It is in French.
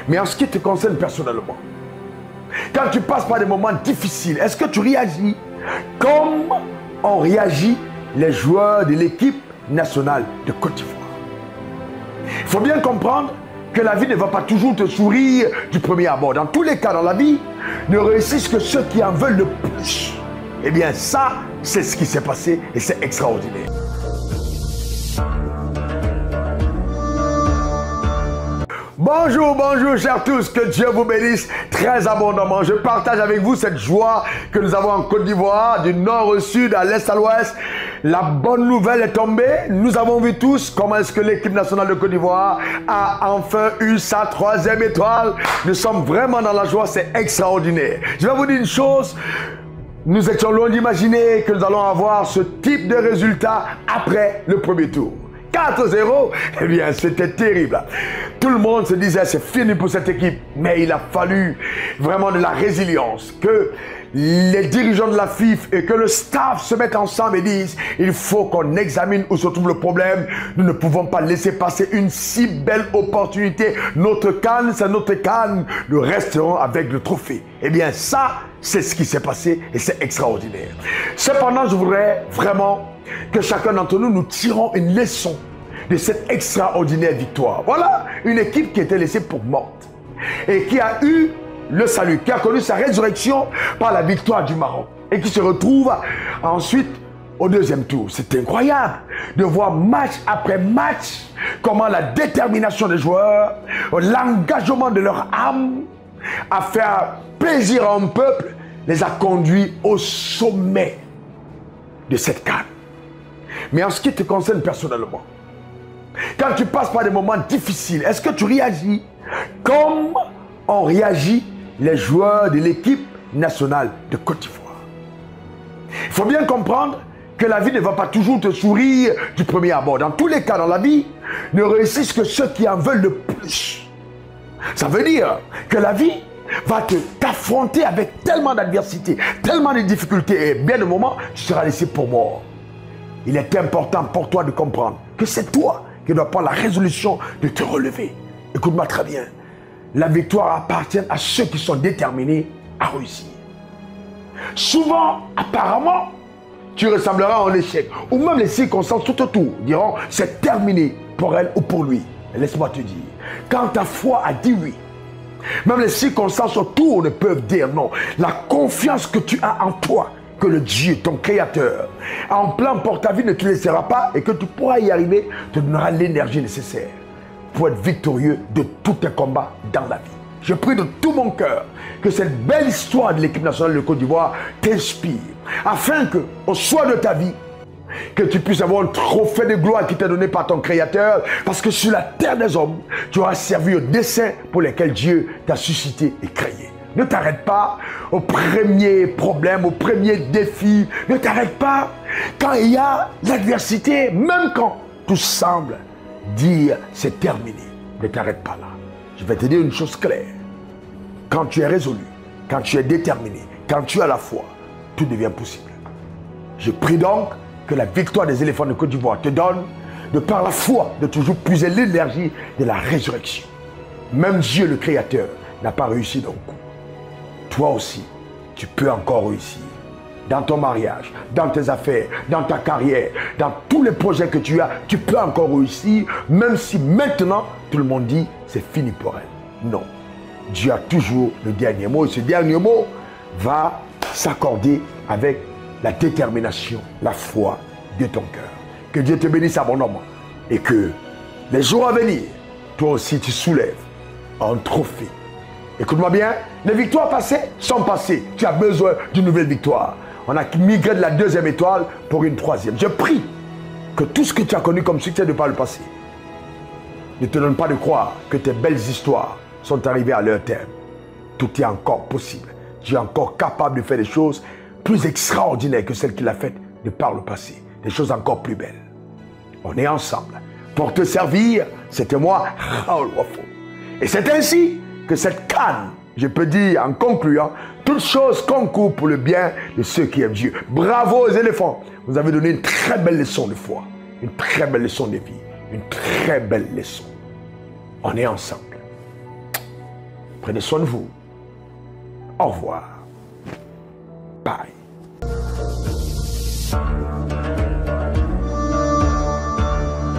Mais en ce qui te concerne personnellement, quand tu passes par des moments difficiles, est-ce que tu réagis comme ont réagi les joueurs de l'équipe nationale de Côte d'Ivoire? Il faut bien comprendre que la vie ne va pas toujours te sourire du premier abord. Dans tous les cas, dans la vie, ne réussissent que ceux qui en veulent le plus. Eh bien, ça, c'est ce qui s'est passé et c'est extraordinaire. Bonjour, bonjour chers tous, que Dieu vous bénisse très abondamment. Je partage avec vous cette joie que nous avons en Côte d'Ivoire, du nord au sud, à l'est à l'ouest. La bonne nouvelle est tombée. Nous avons vu tous comment est-ce que l'équipe nationale de Côte d'Ivoire a enfin eu sa 3e étoile. Nous sommes vraiment dans la joie, c'est extraordinaire. Je vais vous dire une chose. Nous étions loin d'imaginer que nous allons avoir ce type de résultat après le premier tour. 4-0, eh bien c'était terrible. Tout le monde se disait c'est fini pour cette équipe. Mais il a fallu vraiment de la résilience. Que les dirigeants de la FIFA et que le staff se mettent ensemble et disent il faut qu'on examine où se trouve le problème. Nous ne pouvons pas laisser passer une si belle opportunité. Notre CAN, c'est notre CAN. Nous resterons avec le trophée. Eh bien ça, c'est ce qui s'est passé et c'est extraordinaire. Cependant, je voudrais vraiment que chacun d'entre nous tirons une leçon de cette extraordinaire victoire. Voilà une équipe qui était laissée pour morte et qui a eu le salut, qui a connu sa résurrection par la victoire du Maroc et qui se retrouve ensuite au 2e tour. C'est incroyable de voir match après match comment la détermination des joueurs, l'engagement de leur âme à faire plaisir à un peuple les a conduits au sommet de cette CAN. Mais en ce qui te concerne personnellement, quand tu passes par des moments difficiles, est-ce que tu réagis comme ont réagi les joueurs de l'équipe nationale de Côte d'Ivoire? Il faut bien comprendre que la vie ne va pas toujours te sourire du premier abord. Dans tous les cas, dans la vie, ne réussissent que ceux qui en veulent le plus. Ça veut dire que la vie va t'affronter avec tellement d'adversité, tellement de difficultés, et bien de moments, tu seras laissé pour mort. Il est important pour toi de comprendre que c'est toi qui dois prendre la résolution de te relever. Écoute-moi très bien. La victoire appartient à ceux qui sont déterminés à réussir. Souvent, apparemment, tu ressembleras à un échec. Ou même les circonstances tout autour diront c'est terminé pour elle ou pour lui. Laisse-moi te dire, quand ta foi a dit oui, même les circonstances autour ne peuvent dire non. La confiance que tu as en toi, que le Dieu, ton créateur, en plan pour ta vie ne te laissera pas et que tu pourras y arriver, te donnera l'énergie nécessaire pour être victorieux de tous tes combats dans la vie. Je prie de tout mon cœur que cette belle histoire de l'équipe nationale de Côte d'Ivoire t'inspire, afin que, au soir de ta vie, que tu puisses avoir un trophée de gloire qui t'est donné par ton créateur, parce que sur la terre des hommes, tu auras servi au dessein pour lesquels Dieu t'a suscité et créé. Ne t'arrête pas au premier problème, au premier défi. Ne t'arrête pas quand il y a l'adversité, même quand tout semble dire c'est terminé. Ne t'arrête pas là. Je vais te dire une chose claire. Quand tu es résolu, quand tu es déterminé, quand tu as la foi, tout devient possible. Je prie donc que la victoire des éléphants de Côte d'Ivoire te donne, de par la foi, de toujours puiser l'énergie de la résurrection. Même Dieu, le Créateur, n'a pas réussi d'un coup. Toi aussi, tu peux encore réussir. Dans ton mariage, dans tes affaires, dans ta carrière, dans tous les projets que tu as, tu peux encore réussir, même si maintenant, tout le monde dit, c'est fini pour elle. Non. Dieu a toujours le dernier mot, et ce dernier mot va s'accorder avec la détermination, la foi de ton cœur. Que Dieu te bénisse abondamment et que les jours à venir, toi aussi tu soulèves un trophée. Écoute-moi bien, les victoires passées sont passées. Tu as besoin d'une nouvelle victoire. On a migré de la 2e étoile pour une 3e. Je prie que tout ce que tu as connu comme succès de par le passé ne te donne pas de croire que tes belles histoires sont arrivées à leur terme. Tout est encore possible. Tu es encore capable de faire des choses plus extraordinaires que celles qu'il a faites de par le passé. Des choses encore plus belles. On est ensemble. Pour te servir, c'était moi, Raoul Wafo. Et c'est ainsi que cette CAN, je peux dire en concluant, toutes choses concourent pour le bien de ceux qui aiment Dieu. Bravo aux éléphants. Vous avez donné une très belle leçon de foi, une très belle leçon de vie, une très belle leçon. On est ensemble. Prenez soin de vous. Au revoir. Bye.